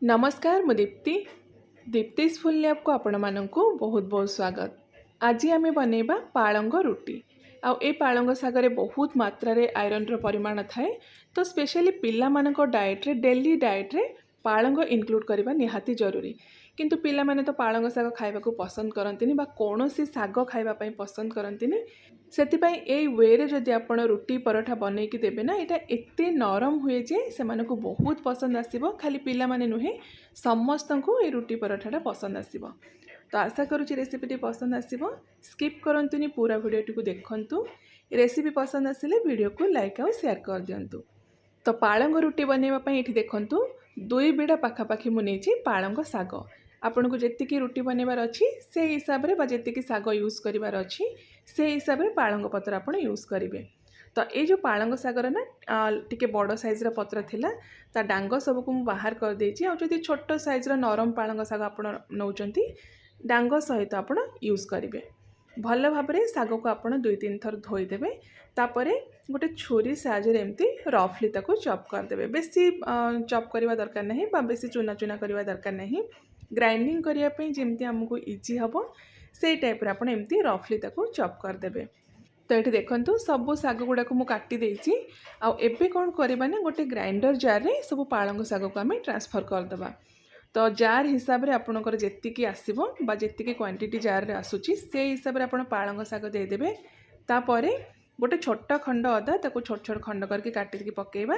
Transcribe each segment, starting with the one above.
नमस्कार मु Deepti दीप्तिस full lab को आपण मानकु बहुत बहुत स्वागत। आज आम बनैबा पालंग रुटी। आउ ए पालंग सागरे बहुत मात्रा रे आयरन रो परिमाण थाए, तो स्पेशली पिला मानको डाइट रे डेली डाइट रे पालंग इनक्लूड करबा निहाती जरूरी। किंतु पिला माने तो पालंग साग खाइबा को पसंद करंतिनी बा कोनोसी साग खाइबा पई पसंद करंतिनी। सेतिपाई ए वे रे जदि आपण रुटी परोठा बनै कि देबे ना, एटा एते नरम हुए जे सेमानकु बहुत पसंद आसीबो। खाली पिला माने नुहे समस्तंकु ए रुटी परोठाटा पसंद आसीबो। तो आशा करूची रेसिपीटी पसंद आसीबो। स्किप करंतुनी, पूरा वीडियोटी को देखंतु। रेसिपी पसंद आसिले वीडियो को लाइक और शेयर कर दियंतु। तो पालंग रुटी बनैबा पई एठी देखंतु 2 बिडा पाखापाखी मु नेछि पालंग साग। आपन को जेतिकी रुटी बनैबार अछि से हिसाब रे बा जेतिकी साग यूज करिवार अछि से हिसाब रे पालंग पत्र आपन यूज करिवे। तो ये जो पालंग सागर ना टिके बड़ साइज रा पत्र थिला, ता डांग सब को मु बाहर कर देछि। आ जदि छोट साइज रा नरम पालंग साग आपन नौचंती, डांग सहित आपन यूज करिवे। भल भाबरे साग को आपन 2-3 थर धोई देबे। तापरे गोटे छुरी साहाय्य एमती रफली ताको चॉप कर देबे। बेसी चॉप करबा दरकार नहीं बा बेसी चुना चुना करबा दरकार नहीं। ग्राइंडिंग करिया पे जेमती हमको इजी हबो से टाइप रे आपन एमती रफली ताको चॉप कर देबे। तो ये देखो सब साग गुड़ा को काटी देछि। आउ एबे कोन करबा ना, गोटे ग्राइंडर जार रे सब पालंग साग को आमे ट्रांसफर कर दबा। तो जार हिसाब रे आपनकर जेतिकी आसीबो बा जेतिकी क्वांटिटी जार रे आसुची से हिसाब रे आपन पालंग साग दे देबे। तापरे गोटे छोटा खंड अदा ताको छोट छोट खंड करके काटी के पकेबा।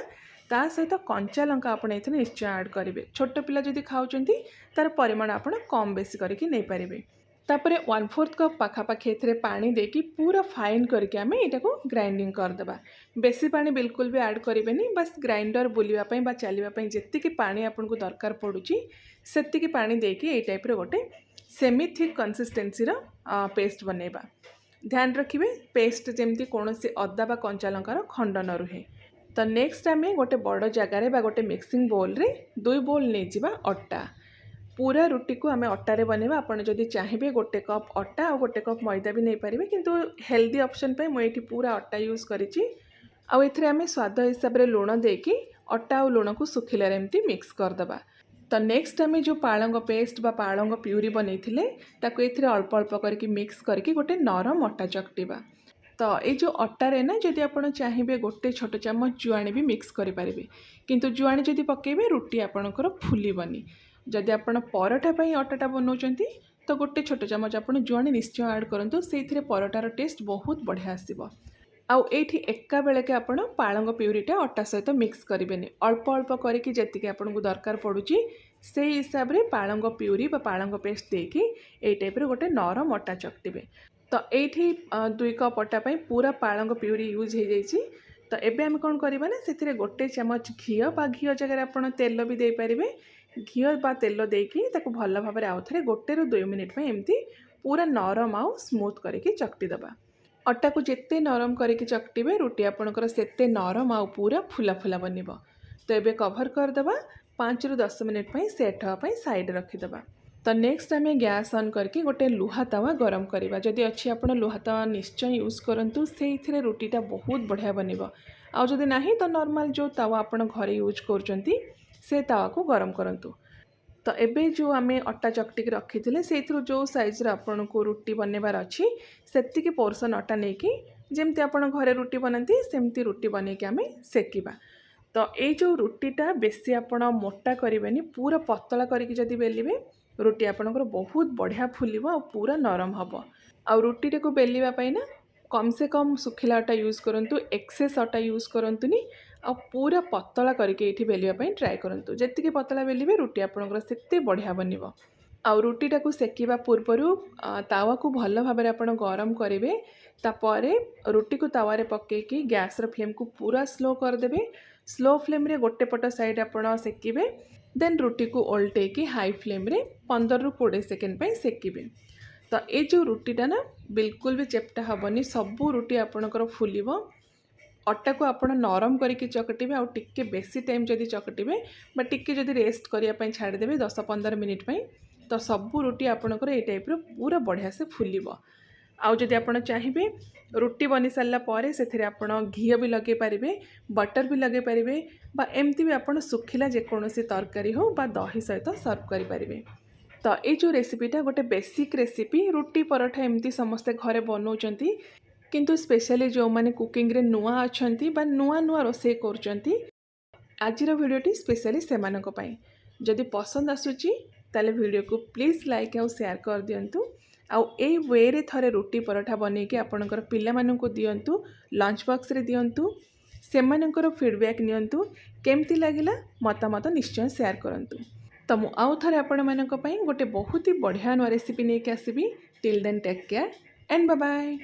ता सहित कंचा लंका आपन एथे निश्चय ऐड करिवे। छोट पिला जदि खाउचंती तार परिमाण आपन कम बेसी करके नै पारिबे। तापरे 1/4 कप पाखापाखि एथरे पानी देकी पूरा फाइन करके आमे एटा को ग्राइंडिंग कर देबा। बेसी पानी बिल्कुल भी ऐड करिवेनी। बस ग्राइंडर बुलिबा पई बा चलिबा पई जेतिकी पानी आपन को दरकार पडुची सेतिकी पानी देकी ए टाइप रे गोटे सेमी थिक कंसिस्टेंसी रो पेस्ट बनेबा। ध्यान रखिबे पेस्ट जेमती कोनोसी अदा बा कंचा लंकार खंड न रुहे। तो नेक्स्ट आमे गोटे बड़ जगार रे बा गोटे मिक्सिंग बोल रे 2 बोल नै जिबा अट्टा। पूरा रुटी को आमे अट्टा रे बनेबा। आपण जदि चाहिबे गोटे कप अट्टा और गोटे कप मैदा भी नहीं पारिबे, किंतु हेल्दी ऑप्शन पे मैं एठी पूरा अट्टा यूज करिछि। आ एथरे आमे स्वाद हिसाब रे लूण देकी अट्टा और लूण को सुखिला रे एमती मिक्स कर दबा। तो नेक्स्ट आमे जो पालंग पेस्ट बा पालंग प्यूरी बनैथिले ताको एथरे अल्प अल्प करके मिक्स करके गोटे नरम अट्टा चकटिबा। तो ये जो अट्टा रे ना जदि आपण चाहिबे गोटे छोट चम्मच जुआणी भी मिक्स करि पारिबे, किंतु जुआणी जदि पकेबे रुटी आपणकर फुलिबनी। जदि आपण परोठा पई अट्टाटा बनाउचंती तो गोटे छोट चम्मच आपण जुआणी निश्चय ऐड करंतु, सेथिरे परोठार टेस्ट बहुत बढ़िया आसीबो। आउ एठी एका बेले के आपण पालंग प्यूरीटा अट्टा सहित मिक्स करिवेनी। अल्प अल्प करके जेतिके आपन को दरकार पडुची से हिसाब रे पालंग प्यूरी बा पालंग पेस्ट देकी ए टाइप रे गोटे नरम अट्टा चकटिबे। तो एठी 2 कप अट्टा पई पूरा पालंग प्यूरी यूज हो जाइछि। तो एबे हम कोन करबा ना, सेथिरे गोटे चम्मच घियो बा घियो जगह आपण तेल भी दे पारिबे। घियो बा तेल देकी ताको भल भाबरे आउ थरे 1 ରୁ 2 मिनिट में एमती पूरा नरम आउ स्मूथ करके चकटी दबा। अट्टा को जेते नरम करके चकटिबे रुटी आपणकर सेते नरम आउ पूरा फुला फुला बनिबो। तो एबे कवर कर दबा 5 ରୁ 10 मिनिट पई सेट हो पई साइड रखि दबा। तो नेक्स्ट आमे गैस ऑन करके गोटे लुहा तवा गरम करबा। जदि अछि आपण लुहा तवा निश्चय यूज करंतु, सेइथिरे रुटीटा बहुत बढ़िया बनिबो। आ जदि नाही तो नॉर्मल जो तवा आपण घरे यूज करचंती से तवा को गरम करंतु। तो एबे जो आमे अट्टा चकटी रखी थे से जो साइज आपन को रुटी बनवार अच्छी सेतिकी पोर्सन अट्टा नहीं कि जमती आपन घरे रुटी बनाती सेमती रुटी बन के आमे सेकिबा। तो ये जो रुटीटा बेसी आपन मोटा करेनि, पूरा पतला करके जदि बेलिबे रुटी आपनकर बहुत बढ़िया फुलिबो और पूरा नरम हबो। आ रुटी को बेलिबा पई ना कम से कम सुखिला अट्टा यूज करंतु, एक्सेस अट्टा यूज करंतुनी। आ पूरा पतला करके ये बेलिया ट्राए करूँ। जितकी पतला बेलिबे रुटी आपंकर से बढ़िया बनिबो। आ रुटीटा को सेकिबा पूर्वरु तावा को भल भाबरे आपण गरम करेंगे। तापरे रुटी को तावारे पकेकी गैस र फ्लेम को पूरा स्लो कर देबे। स्लो फ्लेम रे गोटे पट साइड आपण सेकिबे, देन रुटी को ओल्टेकी हाई फ्लेम रे 15 ରୁ 20 सेकेंड पे सेकिबे। तो ये जो रुटीटा ना बिल्कुल भी चेप्टा हेनी, सबू रुटी आपणकर फुलिबो। अट्टा को आपण नरम करके चकटिबे आ टिके बेसी टाइम जदि चकटिबे बा टिके जदि रेस्ट करिया पई छाड़ देबे 10-15 मिनिट पई, तो सबू रुटी आपणकर ए टाइप रो पूरा बढ़िया से फुलिबो। आउ जदि आपण चाहिए रुटी बनी सारा पर से आपण घी भी लगे पारे, बटर भी लगे पारे, बा एमती भी आपण सुखिला जेकोसी तरकारी हो बा दही सहित सर्व करें। तो ये जो रेसिपीटा गोटे बेसिक रेसिपी, रुटी पराठा एमती समस्ते घरे बनाऊँ, किंतु स्पेशली जो मैंने कुकिंग रे नुआ अच्छा बा नुआ नुआ रोसे कर आज भिडियोटी स्पेशली से जदि पसंद आसूची ताले वीडियो को प्लीज़ लाइक और शेयर कर दिंतु। आउ ए वे रे थरे रुटी पराठा बने कि आपणकर पिलामानंकु दियंतु, लंच बॉक्स रे दियंतु, सेमानंकर फीडबैक नियंतु, केमती लागिला मतामत निश्चय शेयर करंतु। तो मु आउ थरे आपण मानक पई गोटे बहुत ही बढ़िया नुआ रेसिपी नेके आसीबी। Till then take care and bye bye.